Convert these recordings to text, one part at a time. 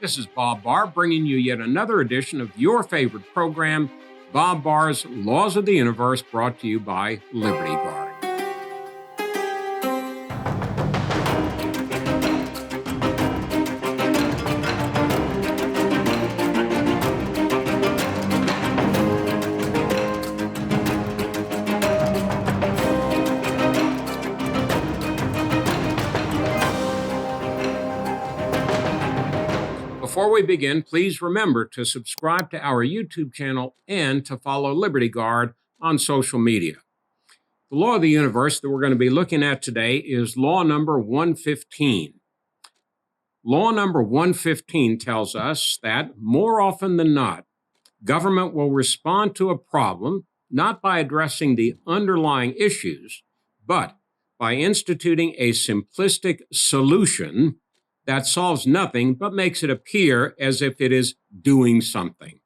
This is Bob Barr bringing you yet another edition of your favorite program, Bob Barr's Laws of the Universe, brought to you by Liberty Guard. Before we begin, please remember to subscribe to our YouTube channel and to follow Liberty Guard on social media. The law of the universe that we're going to be looking at today is law number 115. Law number 115 tells us that more often than not, government will respond to a problem not by addressing the underlying issues, but by instituting a simplistic solution that solves nothing but makes it appear as if it is doing something.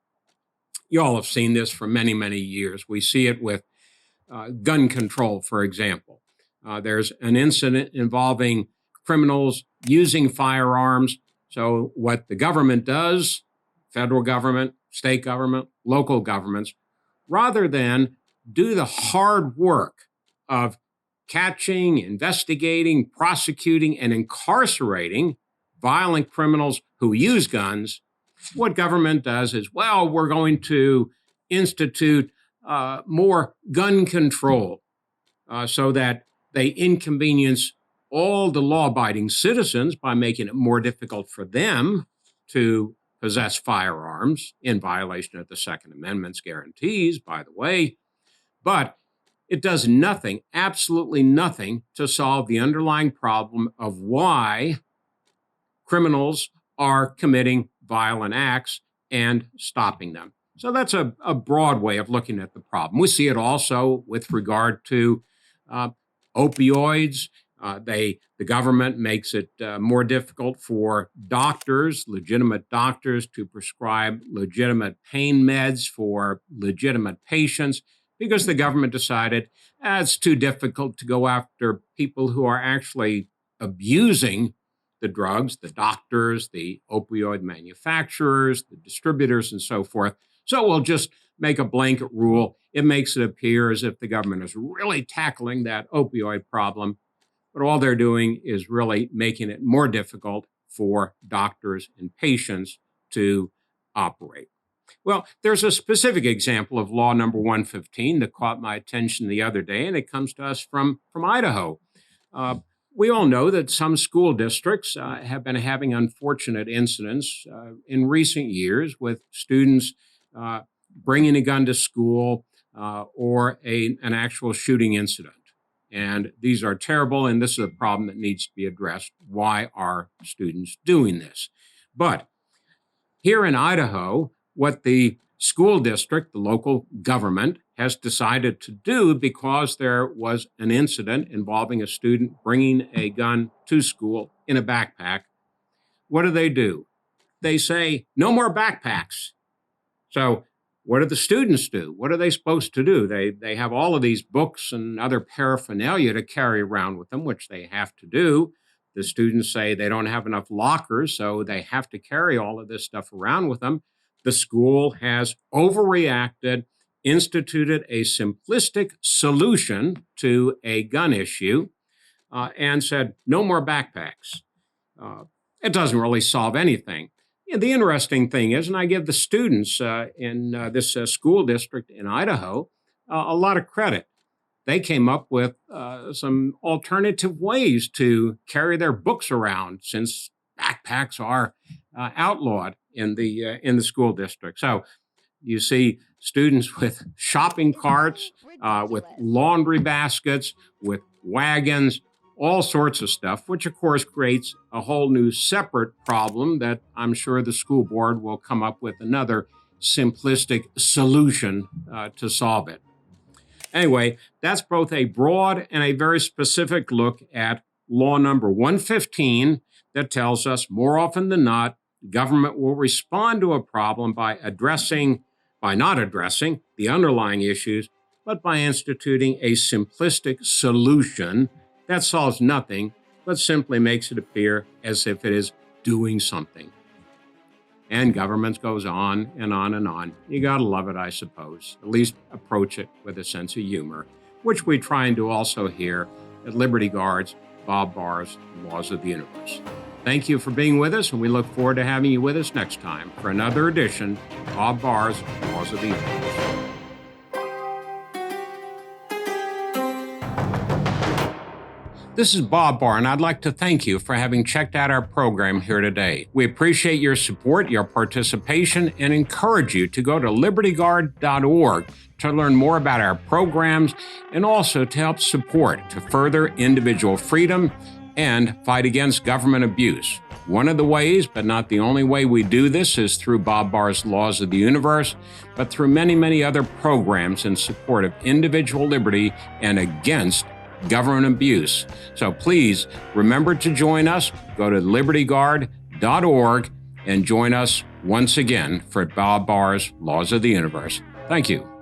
You all have seen this for many, many years. We see it with gun control, for example. There's an incident involving criminals using firearms. So what the government does, federal government, state government, local governments, rather than do the hard work of catching, investigating, prosecuting, and incarcerating violent criminals who use guns, what government does is, well, we're going to institute more gun control so that they inconvenience all the law-abiding citizens by making it more difficult for them to possess firearms in violation of the Second Amendment's guarantees, by the way. But it does nothing, absolutely nothing, to solve the underlying problem of why criminals are committing violent acts and stopping them. So that's a broad way of looking at the problem. We see it also with regard to opioids. The government makes it more difficult for doctors, legitimate doctors, to prescribe legitimate pain meds for legitimate patients because the government decided it's too difficult to go after people who are actually abusing the drugs, the doctors, the opioid manufacturers, the distributors, and so forth. So we'll just make a blanket rule. It makes it appear as if the government is really tackling that opioid problem, but all they're doing is really making it more difficult for doctors and patients to operate. Well, there's a specific example of law number 115 that caught my attention the other day, and it comes to us from Idaho. We all know that some school districts have been having unfortunate incidents in recent years with students bringing a gun to school or an actual shooting incident. And these are terrible, and this is a problem that needs to be addressed. Why are students doing this? But here in Idaho, what the school district, the local government, has decided to do because there was an incident involving a student bringing a gun to school in a backpack. What do? They say, no more backpacks. So what do the students do? What are they supposed to do? They have all of these books and other paraphernalia to carry around with them, which they have to do. The students say they don't have enough lockers, so they have to carry all of this stuff around with them. The school has overreacted, instituted a simplistic solution to a gun issue, and said, no more backpacks. It doesn't really solve anything. Yeah, the interesting thing is, and I give the students in this school district in Idaho a lot of credit. They came up with some alternative ways to carry their books around since backpacks are outlawed in the school district. So you see students with shopping carts, with laundry baskets, with wagons, all sorts of stuff, which of course creates a whole new separate problem that I'm sure the school board will come up with another simplistic solution to solve it. Anyway, that's both a broad and a very specific look at law number 115 that tells us more often than not, government will respond to a problem by not addressing the underlying issues, but by instituting a simplistic solution that solves nothing, but simply makes it appear as if it is doing something. And government goes on and on and on. You got to love it, I suppose. At least approach it with a sense of humor, which we try and do also here at Liberty Guard's Bob Barr's Laws of the Universe. Thank you for being with us, and we look forward to having you with us next time for another edition of Bob Barr's Laws of the Universe. This is Bob Barr, and I'd like to thank you for having checked out our program here today. We appreciate your support, your participation, and encourage you to go to libertyguard.org to learn more about our programs and also to help support to further individual freedom and fight against government abuse. One of the ways, but not the only way we do this, is through Bob Barr's Laws of the Universe, but through many, many other programs in support of individual liberty and against government abuse. So please remember to join us. Go to libertyguard.org and join us once again for Bob Barr's Laws of the Universe. Thank you.